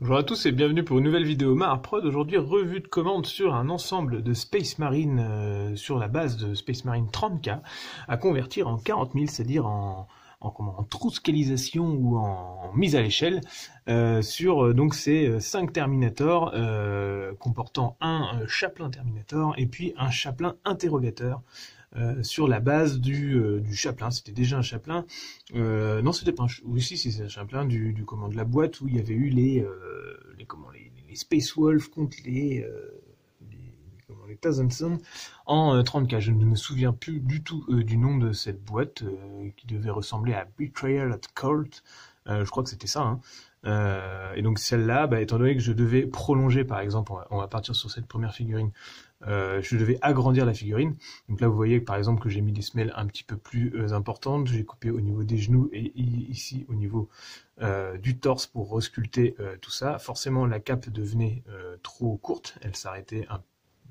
Bonjour à tous et bienvenue pour une nouvelle vidéo Maharprod. Aujourd'hui, revue de commande sur un ensemble de Space Marine sur la base de Space Marine 30K à convertir en 40 000, c'est-à-dire en trouscalisation ou en mise à l'échelle sur donc ces 5 Terminators comportant un chaplain Terminator et puis un chaplain interrogateur. Sur la base du chaplain. C'était déjà un chaplain. Non, c'était pas un. Oui, si, c'est un chaplain de la boîte où il y avait eu les Space Wolf contre les Tazanson en 30K. Je ne me souviens plus du tout du nom de cette boîte qui devait ressembler à Betrayal at Court. Je crois que c'était ça. Hein. Et donc celle-là, étant donné que je devais prolonger, par exemple, on va partir sur cette première figurine, je devais agrandir la figurine. Donc là, vous voyez par exemple que j'ai mis des semelles un petit peu plus importantes. J'ai coupé au niveau des genoux et ici au niveau du torse pour resculpter tout ça. Forcément, la cape devenait trop courte. Elle s'arrêtait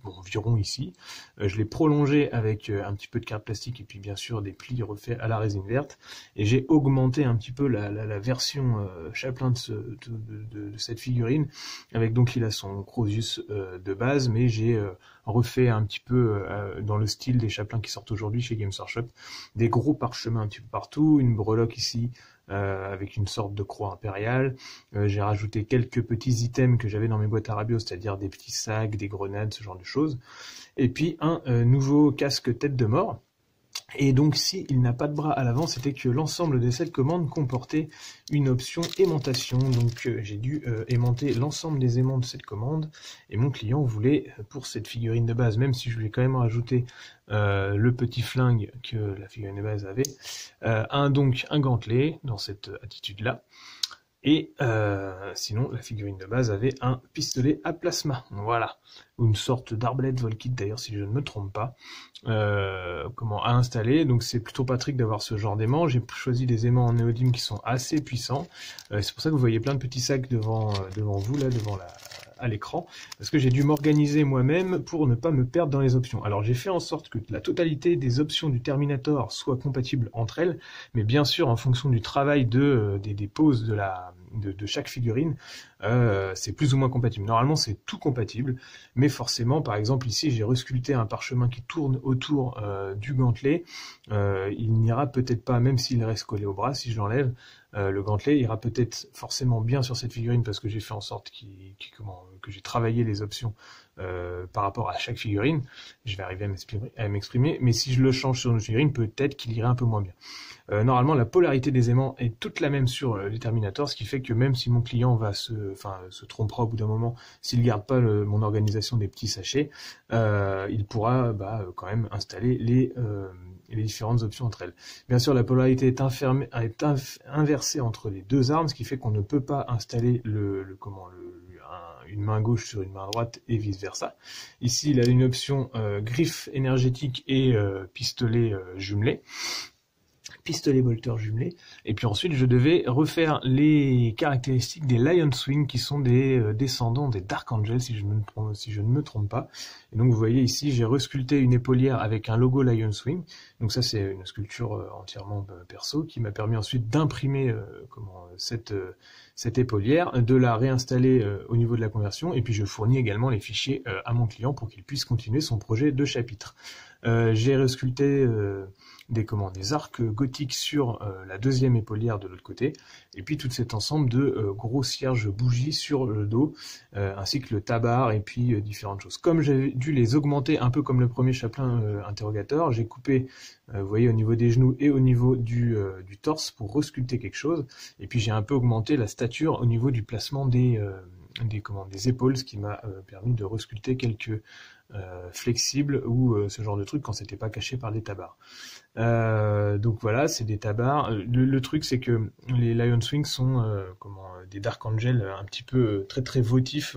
environ ici. Je l'ai prolongé avec un petit peu de carte plastique et puis bien sûr des plis refaits à la résine verte. Et j'ai augmenté un petit peu la version chaplain de cette figurine avec donc il a son Crozius de base, mais j'ai refait un petit peu dans le style des chaplains qui sortent aujourd'hui chez Games Workshop, des gros parchemins un petit peu partout, une breloque ici avec une sorte de croix impériale. J'ai rajouté quelques petits items que j'avais dans mes boîtes à Rabios, c'est-à-dire des petits sacs, des grenades, ce genre de choses. Et puis un nouveau casque tête de mort. Et donc, s'il n'a pas de bras à l'avant, c'était que l'ensemble de cette commande comportait une option aimantation. Donc, j'ai dû aimanter l'ensemble des aimants de cette commande. Et mon client voulait, pour cette figurine de base, même si je lui ai quand même rajouté le petit flingue que la figurine de base avait, donc un gantelet dans cette attitude-là. Et sinon, la figurine de base avait un pistolet à plasma, voilà, ou une sorte d'arbalète Volkit d'ailleurs, si je ne me trompe pas. À installer, donc c'est plutôt pratique d'avoir ce genre d'aimant. J'ai choisi des aimants en néodyme qui sont assez puissants. C'est pour ça que vous voyez plein de petits sacs devant vous, là, à l'écran, parce que j'ai dû m'organiser moi-même pour ne pas me perdre dans les options. Alors j'ai fait en sorte que la totalité des options du Terminator soient compatibles entre elles, mais bien sûr en fonction du travail des poses de chaque figurine, c'est plus ou moins compatible. Normalement c'est tout compatible, mais forcément par exemple ici j'ai resculpté un parchemin qui tourne autour du gantelet, il n'ira peut-être pas, même s'il reste collé au bras, si je l'enlève, le gantelet ira peut-être forcément bien sur cette figurine parce que j'ai fait en sorte que j'ai travaillé les options par rapport à chaque figurine. Je vais arriver à m'exprimer, mais si je le change sur une figurine, peut-être qu'il irait un peu moins bien. Normalement, la polarité des aimants est toute la même sur les Terminators, ce qui fait que même si mon client se trompera au bout d'un moment, s'il garde pas mon organisation des petits sachets, il pourra quand même installer les différentes options entre elles. Bien sûr, la polarité est inversée entre les deux armes, ce qui fait qu'on ne peut pas installer une main gauche sur une main droite et vice versa. Ici, il a une option griffe énergétique et pistolet bolter jumelé, et puis ensuite je devais refaire les caractéristiques des Lion's Wing qui sont des descendants des Dark Angels si je ne me trompe pas. Et donc vous voyez ici j'ai resculpté une épaulière avec un logo Lion's Wing, donc ça c'est une sculpture entièrement perso qui m'a permis ensuite d'imprimer cette épaulière, de la réinstaller au niveau de la conversion, et puis je fournis également les fichiers à mon client pour qu'il puisse continuer son projet de chapitre. J'ai resculpté des arcs gothiques sur la deuxième épaulière de l'autre côté, et puis tout cet ensemble de gros cierges bougies sur le dos, ainsi que le tabard et puis différentes choses. Comme j'ai dû les augmenter un peu comme le premier chaplain interrogateur, j'ai coupé, vous voyez, au niveau des genoux et au niveau du torse pour resculpter quelque chose, et puis j'ai un peu augmenté la stature au niveau du placement des épaules, ce qui m'a permis de resculpter quelques flexibles ou ce genre de truc quand c'était pas caché par des tabards. Donc voilà, c'est des tabards. Le truc c'est que les Lion's Wing sont des Dark Angel un petit peu très très votifs,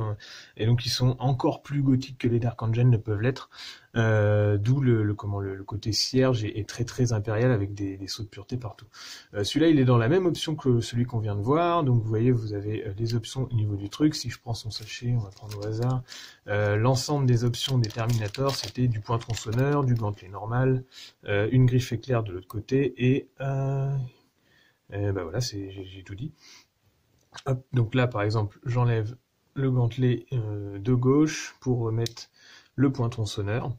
et donc ils sont encore plus gothiques que les Dark Angel ne peuvent l'être. D'où le côté cierge est très très impérial avec des sauts de pureté partout. Celui-là il est dans la même option que celui qu'on vient de voir, donc vous voyez vous avez les options au niveau du truc. Si je prends son sachet, on va prendre au hasard, l'ensemble des options des Terminators c'était du point tronçonneur, du gantelet normal, une griffe éclair de l'autre côté, et voilà, j'ai tout dit. Hop, donc là, par exemple, j'enlève le gantelet de gauche pour remettre le pointon sonneur.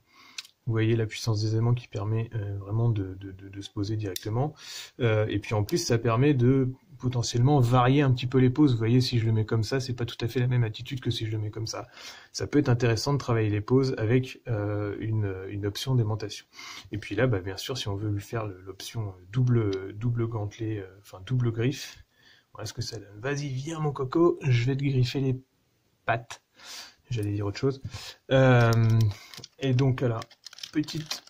Vous voyez la puissance des aimants qui permet vraiment de se poser directement. Et puis en plus, ça permet de potentiellement varier un petit peu les poses. Vous voyez, si je le mets comme ça, c'est pas tout à fait la même attitude que si je le mets comme ça. Ça peut être intéressant de travailler les poses avec une option d'aimantation. Et puis là, bah, bien sûr, si on veut lui faire l'option double gantelet, enfin double griffe, voilà ce que ça donne. Vas-y, viens mon coco, je vais te griffer les pattes. J'allais dire autre chose. Et donc là, petite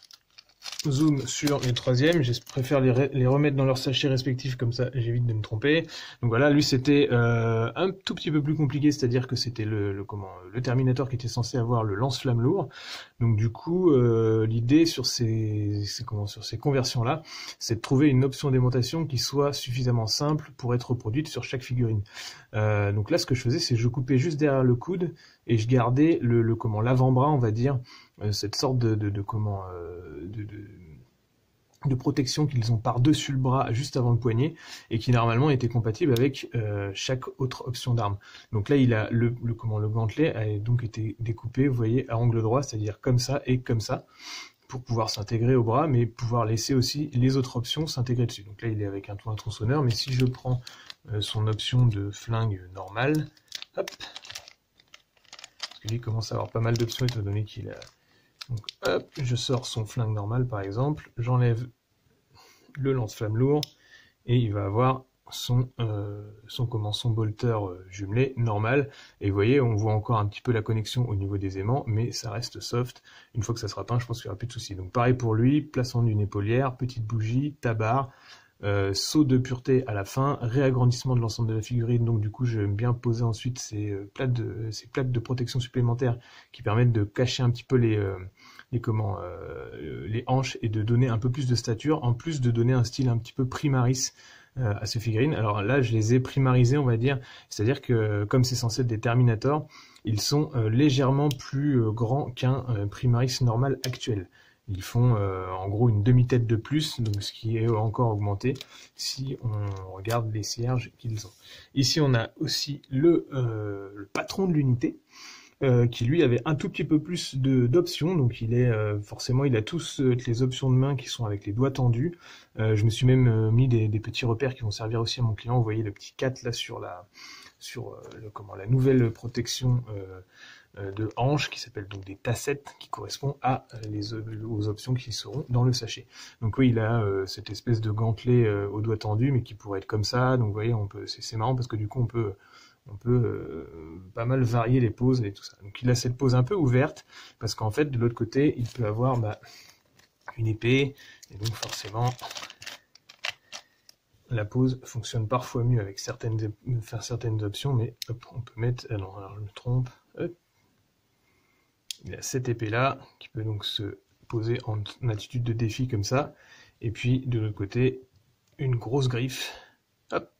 zoom sur les troisièmes, je préfère les remettre dans leur sachet respectif, comme ça j'évite de me tromper. Donc voilà, lui c'était un tout petit peu plus compliqué, c'est-à-dire que c'était le Terminator qui était censé avoir le lance-flamme lourd. Donc du coup, l'idée sur ces conversions-là, c'est de trouver une option d'aimantation qui soit suffisamment simple pour être reproduite sur chaque figurine. Donc là, ce que je faisais, c'est que je coupais juste derrière le coude et je gardais l'avant-bras, on va dire, cette sorte de protection qu'ils ont par-dessus le bras juste avant le poignet et qui normalement était compatible avec chaque autre option d'arme. Donc là, il a le gantelet a donc été découpé, vous voyez, à angle droit, c'est-à-dire comme ça et comme ça, pour pouvoir s'intégrer au bras, mais pouvoir laisser aussi les autres options s'intégrer dessus. Donc là, il est avec un tronçonneur, mais si je prends son option de flingue normale, hop, parce que lui commence à avoir pas mal d'options étant donné qu'il a... Donc hop, je sors son flingue normal par exemple, j'enlève le lance-flamme lourd, et il va avoir son bolter jumelé normal. Et vous voyez, on voit encore un petit peu la connexion au niveau des aimants, mais ça reste soft. Une fois que ça sera peint, je pense qu'il n'y aura plus de soucis. Donc pareil pour lui, placement d'une épaulière, petite bougie, tabard, saut de pureté à la fin, réagrandissement de l'ensemble de la figurine. Donc du coup, j'aime bien poser ensuite ces plaques de protection supplémentaires qui permettent de cacher un petit peu les hanches et de donner un peu plus de stature, en plus de donner un style un petit peu primaris à ces figurines. Alors là, je les ai primarisés, on va dire, c'est-à-dire que comme c'est censé être des Terminators, ils sont légèrement plus grands qu'un primaris normal actuel. Ils font en gros une demi-tête de plus, donc ce qui est encore augmenté si on regarde les cierges qu'ils ont. Ici, on a aussi le patron de l'unité, qui lui avait un tout petit peu plus d'options, donc il est forcément il a toutes les options de main qui sont avec les doigts tendus. Je me suis même mis des petits repères qui vont servir aussi à mon client. Vous voyez le petit 4 là sur la nouvelle protection de hanche qui s'appelle donc des tassettes, qui correspond aux options qui seront dans le sachet. Donc oui, il a cette espèce de gantelet aux doigts tendus, mais qui pourrait être comme ça. Donc vous voyez, c'est marrant parce que du coup on peut pas mal varier les poses et tout ça. Donc il a cette pose un peu ouverte, parce qu'en fait de l'autre côté il peut avoir une épée, et donc forcément la pose fonctionne parfois mieux avec certaines options, mais hop, on peut mettre... Ah non, alors je me trompe. Hop. Il a cette épée là, qui peut donc se poser en attitude de défi comme ça, et puis de l'autre côté, une grosse griffe, hop,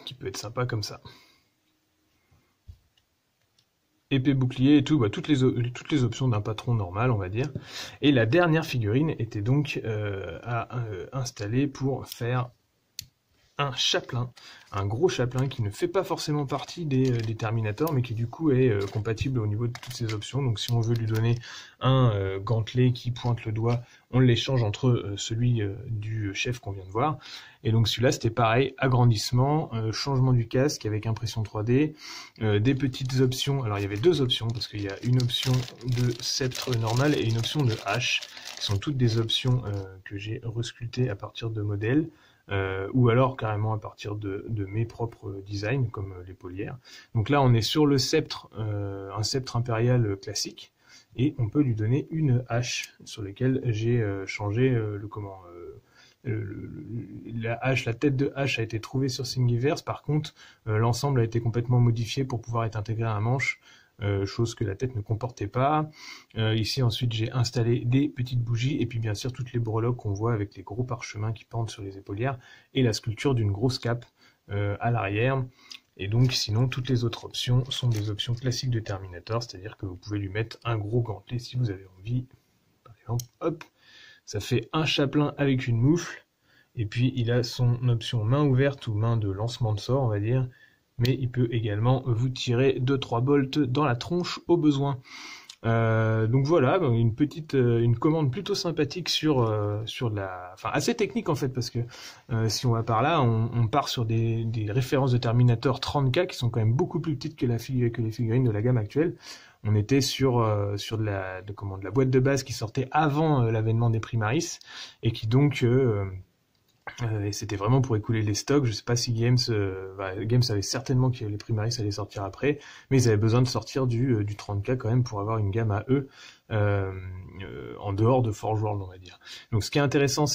qui peut être sympa comme ça. Épée, bouclier et tout, toutes les options d'un patron normal, on va dire. Et la dernière figurine était donc à installer pour faire un chaplain, un gros chaplain qui ne fait pas forcément partie des Terminators, mais qui du coup est compatible au niveau de toutes ces options. Donc si on veut lui donner un gantelet qui pointe le doigt, on l'échange entre celui du chef qu'on vient de voir. Et donc celui-là c'était pareil, agrandissement, changement du casque avec impression 3D, des petites options. Alors il y avait deux options, parce qu'il y a une option de sceptre normal et une option de hache, qui sont toutes des options que j'ai resculptées à partir de modèles. Ou alors carrément à partir de mes propres designs, comme l'épaulière. Donc là, on est sur le sceptre, un sceptre impérial classique, et on peut lui donner une hache sur laquelle j'ai changé la tête de hache a été trouvée sur Thingiverse. Par contre, l'ensemble a été complètement modifié pour pouvoir être intégré à un manche. Chose que la tête ne comportait pas. Ici ensuite j'ai installé des petites bougies et puis bien sûr toutes les breloques qu'on voit avec les gros parchemins qui pendent sur les épaulières et la sculpture d'une grosse cape à l'arrière. Et donc sinon toutes les autres options sont des options classiques de Terminator, c'est-à-dire que vous pouvez lui mettre un gros gantelet si vous avez envie. Par exemple, hop, ça fait un chaplain avec une moufle Et puis il a son option main ouverte ou main de lancement de sort, on va dire. Mais il peut également vous tirer 2-3 bolts dans la tronche au besoin. Donc voilà, une commande plutôt sympathique sur enfin assez technique en fait, parce que si on va par là, on part sur des références de Terminator 30K qui sont quand même beaucoup plus petites que les figurines de la gamme actuelle. On était sur de la boîte de base qui sortait avant l'avènement des Primaris et qui donc et c'était vraiment pour écouler les stocks. Je sais pas si Games savait certainement que les Primaris allaient sortir après, mais ils avaient besoin de sortir du 30K quand même pour avoir une gamme à eux en dehors de Forge World, on va dire. Donc ce qui est intéressant,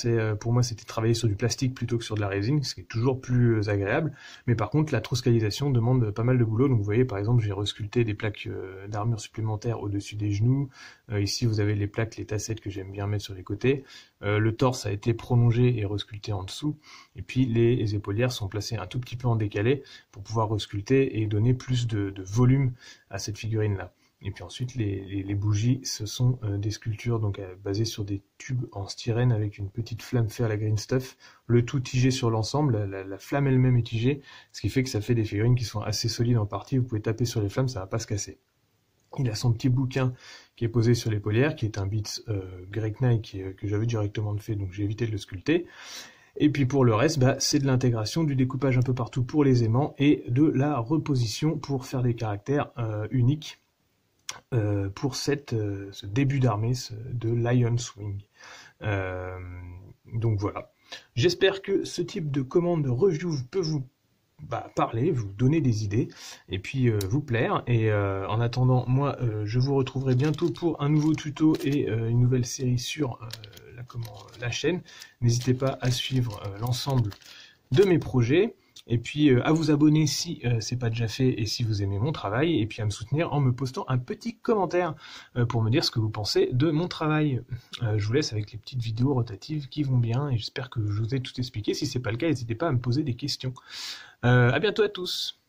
pour moi, c'était de travailler sur du plastique plutôt que sur de la résine, ce qui est toujours plus agréable. Mais par contre, la trouscalisation demande pas mal de boulot. Donc vous voyez, par exemple, j'ai resculpté des plaques d'armure supplémentaires au-dessus des genoux. Ici, vous avez les plaques, les tassettes que j'aime bien mettre sur les côtés. Le torse a été prolongé et resculpté en dessous. Et puis les épaulières sont placées un tout petit peu en décalé pour pouvoir resculpter et donner plus de volume à cette figurine-là. Et puis ensuite, les bougies, ce sont des sculptures donc basées sur des tubes en styrène avec une petite flamme fait à la green stuff, le tout tigé sur l'ensemble, la flamme elle-même est tigée, ce qui fait que ça fait des figurines qui sont assez solides en partie, vous pouvez taper sur les flammes, ça va pas se casser. Il a son petit bouquin qui est posé sur l'épaulière, qui est un Beats Great Knight que j'avais directement fait, donc j'ai évité de le sculpter. Et puis pour le reste, c'est de l'intégration, du découpage un peu partout pour les aimants et de la reposition pour faire des caractères uniques pour ce début d'armée de Lion's Wing. Donc voilà. J'espère que ce type de commande de review peut vous parler, vous donner des idées, et puis vous plaire. Et en attendant, moi, je vous retrouverai bientôt pour un nouveau tuto et une nouvelle série sur la chaîne. N'hésitez pas à suivre l'ensemble de mes projets. Et puis à vous abonner si c'est pas déjà fait et si vous aimez mon travail, et puis à me soutenir en me postant un petit commentaire pour me dire ce que vous pensez de mon travail. Je vous laisse avec les petites vidéos rotatives qui vont bien, et j'espère que je vous ai tout expliqué. Si c'est pas le cas, n'hésitez pas à me poser des questions. À bientôt à tous.